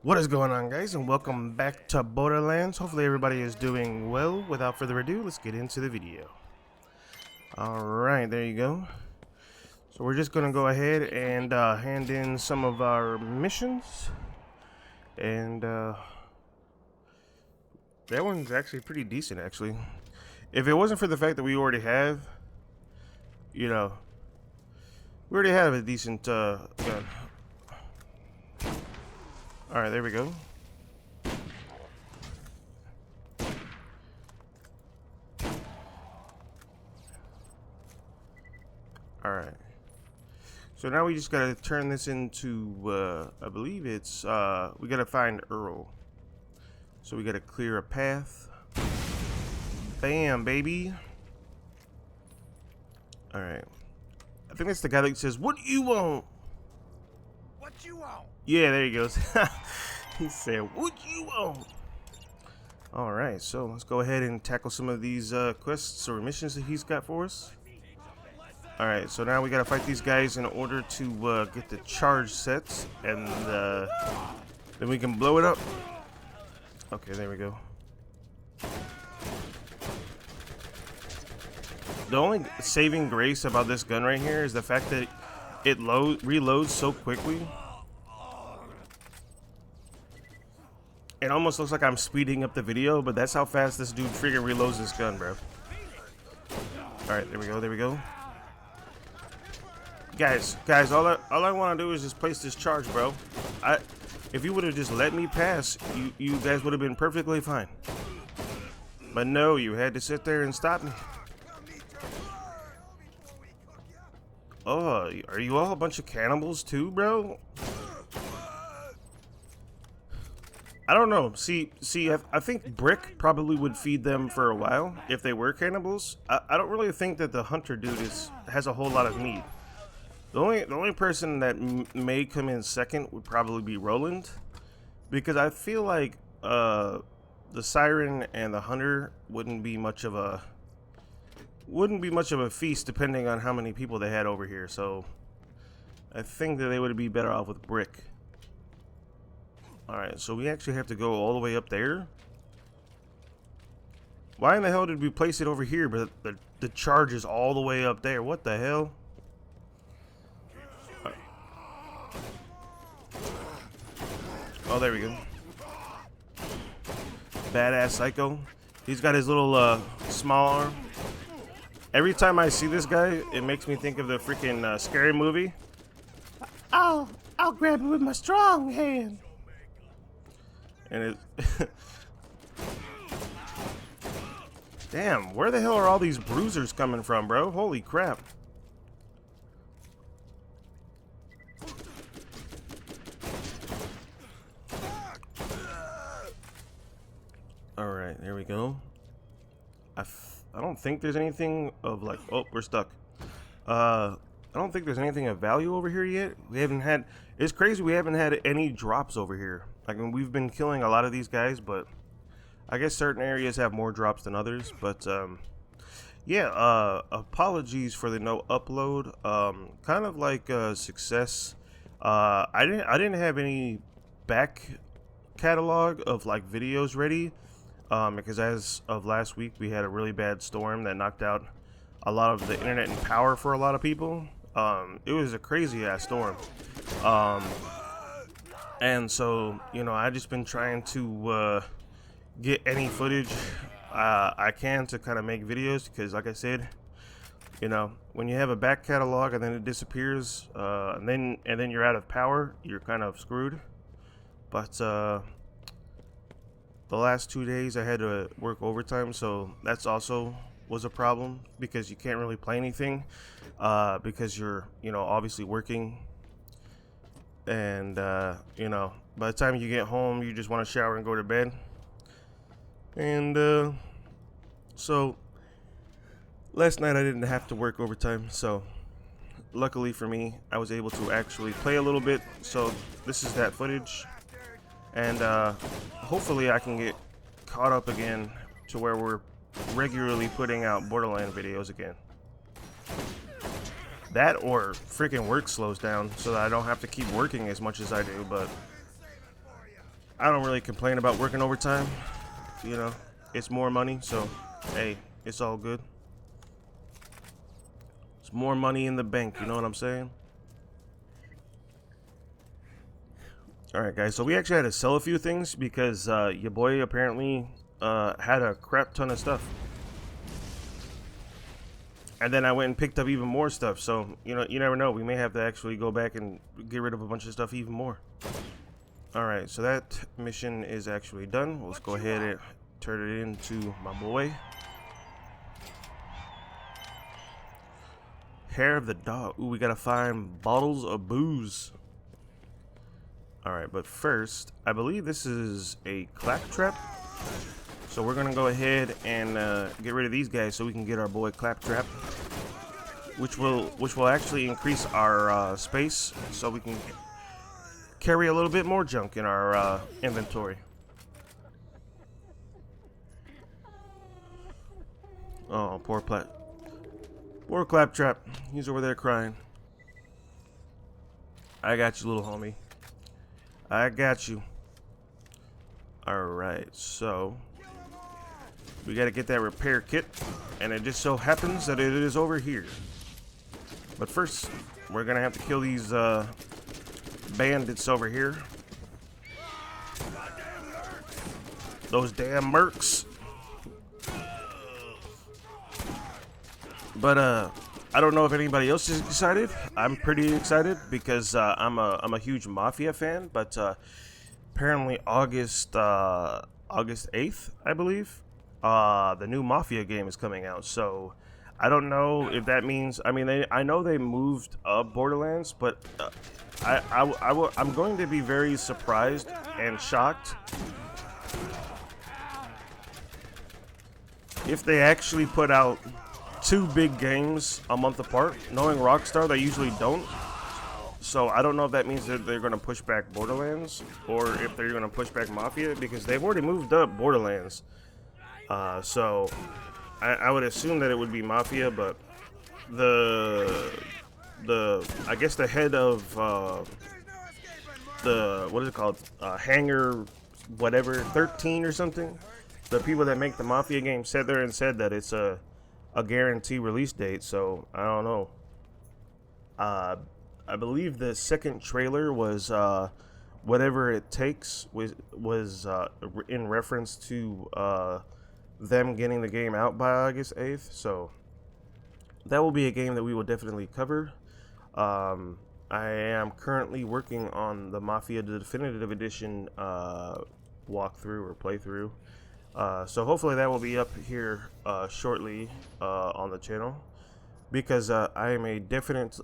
What is going on, guys, and welcome back to Borderlands. Hopefully everybody is doing well. Without further ado, let's get into the video. Alright, there you go. So we're just gonna go ahead and hand in some of our missions. And that one's actually pretty decent, actually. If it wasn't for the fact that we already have, we already have a decent gun. Alright, there we go. Alright. So now we just gotta turn this into, I believe it's, we gotta find Earl. So we gotta clear a path. Bam, baby. Alright. I think that's the guy that says, "What do you want?" What you want? Yeah, there he goes. He said, "What you want?" Alright, so let's go ahead and tackle some of these quests or missions that he's got for us. Alright, so now we gotta fight these guys in order to get the charge sets, and then we can blow it up. Okay, there we go. The only saving grace about this gun right here is the fact that it reloads so quickly. It almost looks like I'm speeding up the video, but that's how fast this dude freaking reloads this gun, bro. Alright, there we go, there we go. Guys, all I want to do is just place this charge, bro. If you would have just let me pass, you guys would have been perfectly fine. But no, you had to sit there and stop me. Oh, are you all a bunch of cannibals too, bro? I don't know. See, I think Brick probably would feed them for a while if they were cannibals. I don't really think that the hunter dude has a whole lot of meat. The only person that may come in second would probably be Roland, because I feel like the Siren and the Hunter wouldn't be much of a feast depending on how many people they had over here. So I think that they would be better off with Brick. All right, so we actually have to go all the way up there. Why in the hell did we place it over here, but the charge is all the way up there? What the hell? Oh, there we go. Badass Psycho. He's got his little small arm. Every time I see this guy, it makes me think of the freaking Scary Movie. I'll grab it with my strong hand. And it. Damn, where the hell are all these bruisers coming from, bro? Holy crap. Alright, there we go. I don't think there's anything of like... Oh, we're stuck. I don't think there's anything of value over here yet. We haven't had... It's crazy we haven't had any drops over here. Like, we've been killing a lot of these guys, but I guess certain areas have more drops than others. But, yeah, apologies for the no upload. Kind of like success. I didn't have any back catalog of like videos ready. Because as of last week, we had a really bad storm that knocked out a lot of the internet and power for a lot of people. It was a crazy ass storm. And so, I just been trying to get any footage I can to kind of make videos, because like I said, when you have a back catalog and then it disappears, and then you're out of power, you're kind of screwed. But the last 2 days I had to work overtime, so that's also was a problem, because you can't really play anything because you're, obviously working. And, by the time you get home, you just want to shower and go to bed. And so last night I didn't have to work overtime, so luckily for me, I was able to actually play a little bit. So this is that footage. And hopefully I can get caught up again to where we're regularly putting out Borderlands videos again. That or freaking work slows down so that I don't have to keep working as much as I do. But I don't really complain about working overtime. You know, it's more money, so hey, it's all good. It's more money in the bank, you know what I'm saying? Alright guys, so we actually had to sell a few things because your boy apparently had a crap ton of stuff. And then I went and picked up even more stuff, so you know, you never know, we may have to actually go back and get rid of a bunch of stuff even more. Alright, so that mission is actually done. Let's go ahead and turn it into my boy. Hair of the dog. Ooh, we gotta find bottles of booze. Alright, but first, I believe this is a claptrap. So we're gonna go ahead and get rid of these guys so we can get our boy Claptrap. Which will actually increase our space so we can carry a little bit more junk in our inventory. Oh, poor Claptrap. He's over there crying. I got you, little homie. I got you. Alright, so we gotta get that repair kit, and it just so happens that it is over here. But first, we're gonna have to kill these bandits over here. Those damn mercs. But I don't know if anybody else is excited. I'm pretty excited because I'm a huge Mafia fan. But apparently August 8th, I believe, the new Mafia game is coming out. So I don't know if that means. I mean, I know they moved up Borderlands, but I'm going to be very surprised and shocked if they actually put out 2 big games a month apart. Knowing Rockstar, they usually don't. So I don't know if that means that they're going to push back Borderlands or if they're going to push back Mafia, because they've already moved up Borderlands. So I would assume that it would be Mafia, but I guess the head of the, what is it called, Hangar whatever 13 or something, the people that make the Mafia game sat there and said that it's a guarantee release date. So I don't know. I believe the second trailer was whatever it takes was in reference to them getting the game out by August 8th. So that will be a game that we will definitely cover. I am currently working on the Mafia Definitive Edition walkthrough or playthrough. So hopefully that will be up here shortly on the channel, because I am a definite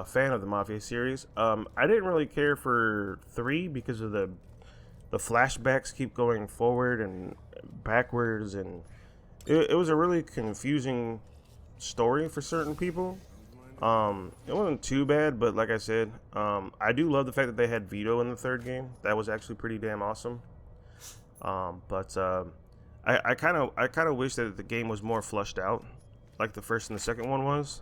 fan of the Mafia series. I didn't really care for 3 because of the flashbacks keep going forward and backwards, and it was a really confusing story for certain people. It wasn't too bad, but like I said, I do love the fact that they had Vito in the 3rd game. That was actually pretty damn awesome. But I kind of wish that the game was more flushed out, like the 1st and the 2nd one was,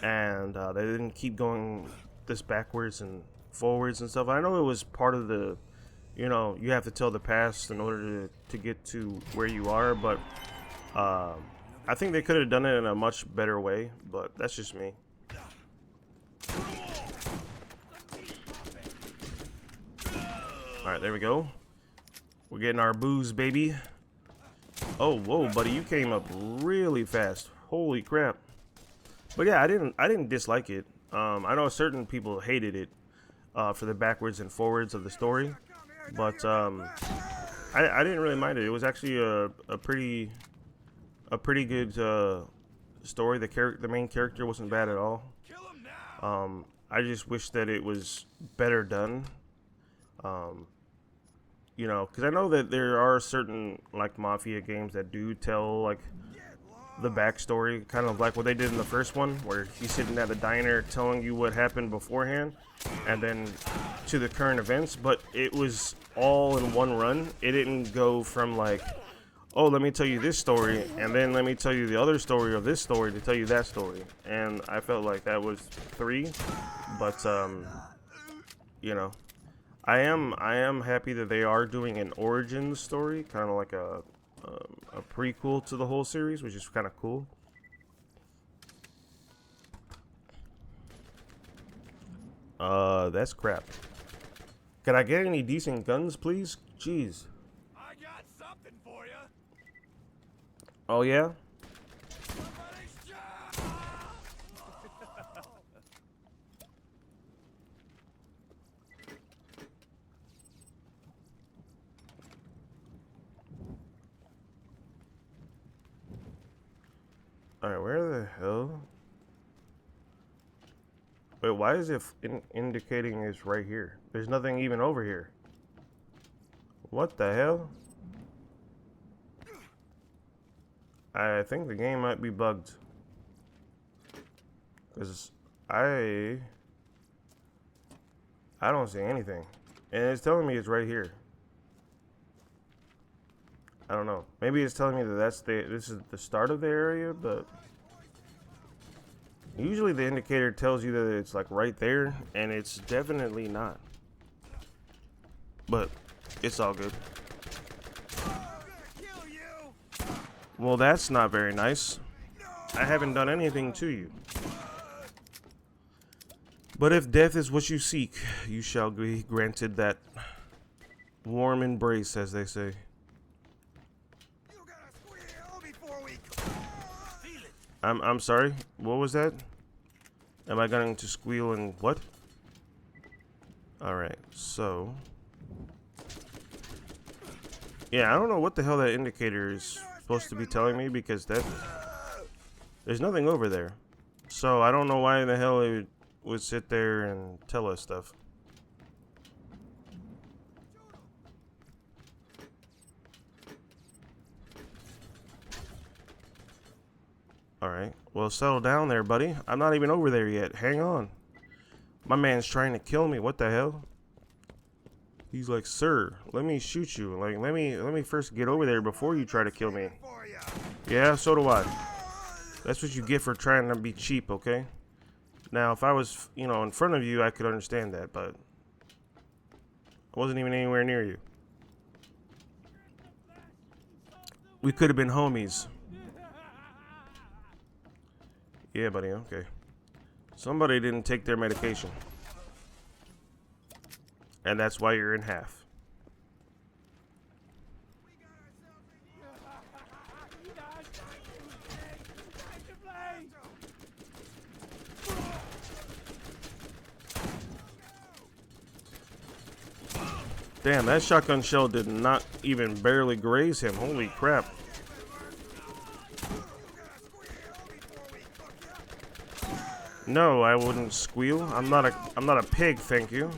and they didn't keep going this backwards and forwards and stuff. I know it was part of the, you know, you have to tell the past in order to get to where you are, but I think they could have done it in a much better way, but that's just me. Alright, there we go. We're getting our booze, baby. Oh, whoa, buddy, you came up really fast. Holy crap. But yeah, I didn't dislike it. I know certain people hated it for the backwards and forwards of the story, but I didn't really mind it. It was actually a pretty good story. The main character wasn't bad at all. I just wish that it was better done. You know, because I know that there are certain like Mafia games that do tell like the backstory, kind of like what they did in the first one, where he's sitting at the diner telling you what happened beforehand and then to the current events, but it was all in one run. It didn't go from like, oh, let me tell you this story and then let me tell you the other story of this story to tell you that story. And I felt like that was 3, but you know, I am happy that they are doing an origin story, kind of like a prequel to the whole series, which is kind of cool. That's crap. Can I get any decent guns, please? Jeez. I got something for you. Oh yeah. Somebody's job. All right, where the hell? Wait, why is it indicating it's right here? There's nothing even over here. What the hell? I think the game might be bugged. Because I don't see anything. And it's telling me it's right here. I don't know. Maybe it's telling me that this is the start of the area, but usually the indicator tells you that it's like right there, and it's definitely not. But it's all good. Well, that's not very nice. I haven't done anything to you. But if death is what you seek, you shall be granted that warm embrace, as they say. I'm sorry. What was that? Am I going to squeal and what? All right. So, yeah, I don't know what the hell that indicator is supposed to be telling me, because there's nothing over there. So I don't know why in the hell it would sit there and tell us stuff. Alright, well, settle down there, buddy. I'm not even over there yet. Hang on. My man's trying to kill me. What the hell? He's like, sir, let me shoot you. Like, let me first get over there before you try to kill me. Yeah, so do I. That's what you get for trying to be cheap, okay? Now, if I was, you know, in front of you, I could understand that, but I wasn't even anywhere near you. We could have been homies. Yeah, buddy, okay. Somebody didn't take their medication. And that's why you're in half. Damn, that shotgun shell did not even barely graze him. Holy crap. No, I wouldn't squeal. I'm not a pig, thank you.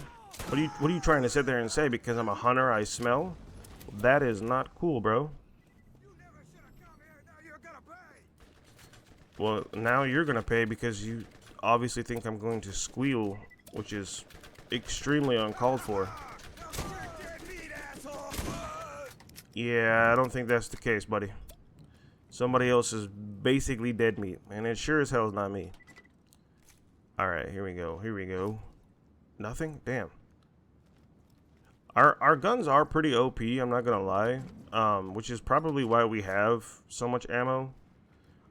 What are you trying to sit there and say? Because I'm a hunter, I smell? That is not cool, bro. Well, now you're gonna pay because you obviously think I'm going to squeal, which is extremely uncalled for. Yeah, I don't think that's the case, buddy. Somebody else is basically dead meat, and it sure as hell is not me. Alright, here we go. Here we go. Nothing? Damn. Our guns are pretty OP, I'm not gonna lie. Which is probably why we have so much ammo.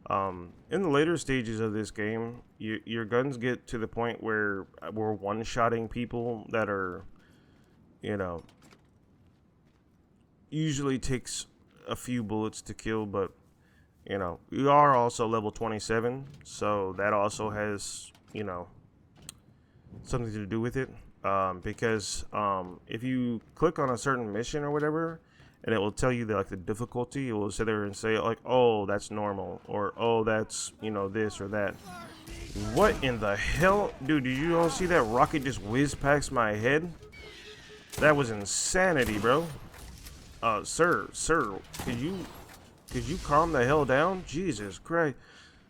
In the later stages of this game, your guns get to the point where we're one-shotting people that are, you know, usually takes a few bullets to kill, but, you know, we are also level 27, so that also has, you know, something to do with it. Because if you click on a certain mission or whatever, and it will tell you the difficulty, it will sit there and say like, oh, that's normal, or oh, that's, you know, this or that. What in the hell, dude? Did you all see that rocket just whiz past my head? That was insanity, bro. Sir, could you calm the hell down? Jesus Christ.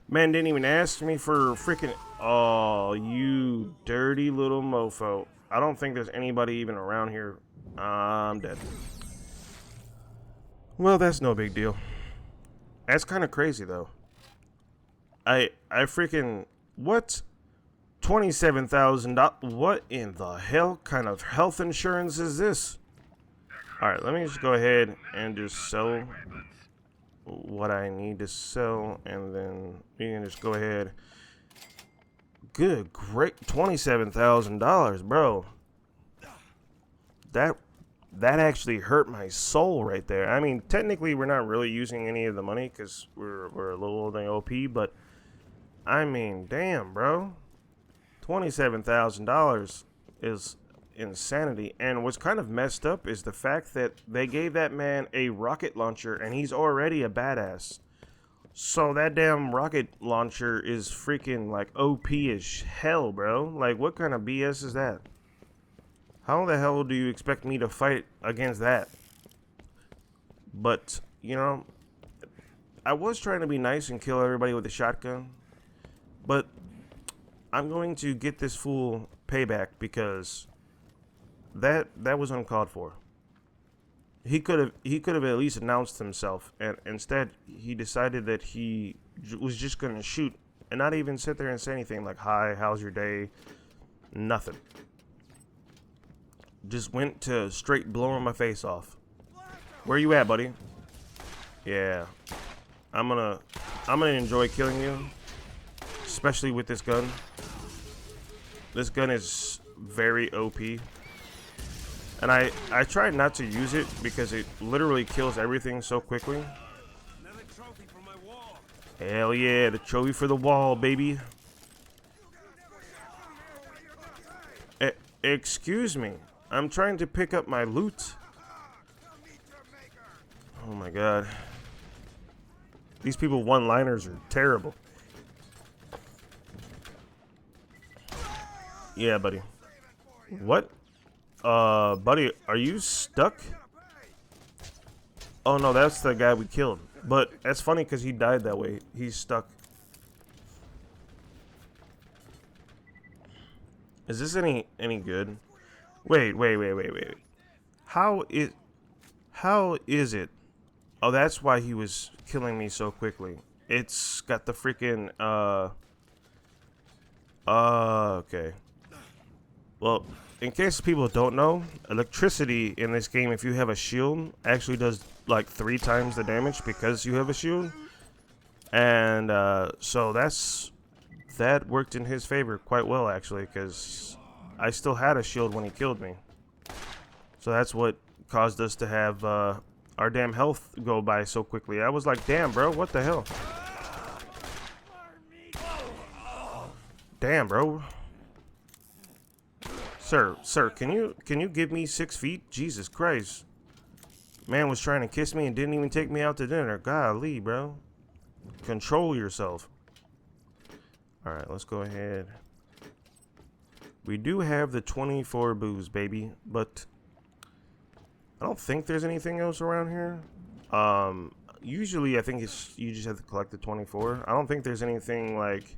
Man didn't even ask me for freaking... Oh, you dirty little mofo. I don't think there's anybody even around here. I'm dead. Well, that's no big deal. That's kind of crazy, though. I freaking... What? $27,000. What in the hell kind of health insurance is this? Alright, let me just go ahead and just sell what I need to sell, and then we can just go ahead. Good, great, $27,000, bro. That actually hurt my soul right there. I mean, technically, we're not really using any of the money because we're a little older than OP, but I mean, damn, bro, $27,000 is insanity. And what's kind of messed up is the fact that they gave that man a rocket launcher, and he's already a badass. So that damn rocket launcher is freaking like OP as hell, bro. Like, what kind of BS is that? How the hell do you expect me to fight against that? But, you know, I was trying to be nice and kill everybody with a shotgun, but I'm going to get this fool payback because that was uncalled for. He could have at least announced himself, and instead he decided that he was just going to shoot and not even sit there and say anything like, "Hi, how's your day?" Nothing. Just went to straight blowing my face off. Where you at, buddy? Yeah, I'm gonna enjoy killing you, especially with this gun. This gun is very OP, and I try not to use it because it literally kills everything so quickly. Another trophy for my wall. Hell yeah, the trophy for the wall, baby. Excuse me. I'm trying to pick up my loot. Oh my god. These people one-liners are terrible. Yeah, buddy. What? Buddy, are you stuck? Oh no, that's the guy we killed. But that's funny because he died that way. He's stuck. Is this any good? Wait. How is it? Oh, that's why he was killing me so quickly. It's got the freaking okay. Well, in case people don't know, electricity in this game, if you have a shield, actually does like 3 times the damage because you have a shield. And so that worked in his favor quite well, actually, because I still had a shield when he killed me. So that's what caused us to have our damn health go by so quickly. I was like, damn, bro, what the hell? Damn, bro. Sir, can you give me 6 feet? Jesus Christ. Man was trying to kiss me and didn't even take me out to dinner. Golly, bro. Control yourself. Alright, let's go ahead. We do have the 24 booze, baby, but I don't think there's anything else around here. Usually I think you just have to collect the 24. I don't think there's anything like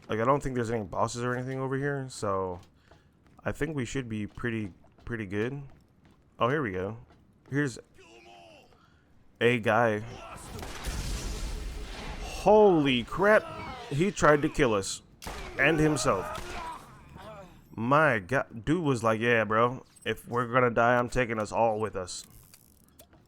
I don't think there's any bosses or anything over here, so I think we should be pretty good. Oh, here we go. Here's a guy. Holy crap, he tried to kill us and himself. My god, dude was like, yeah, bro, if we're gonna die, I'm taking us all with us.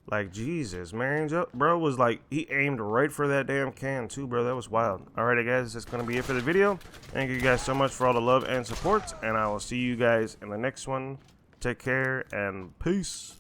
Like, Jesus, man, bro was like, he aimed right for that damn can too, bro. That was wild. Alrighty, guys, that's gonna be it for the video. Thank you guys so much for all the love and support, and I will see you guys in the next one. Take care and peace.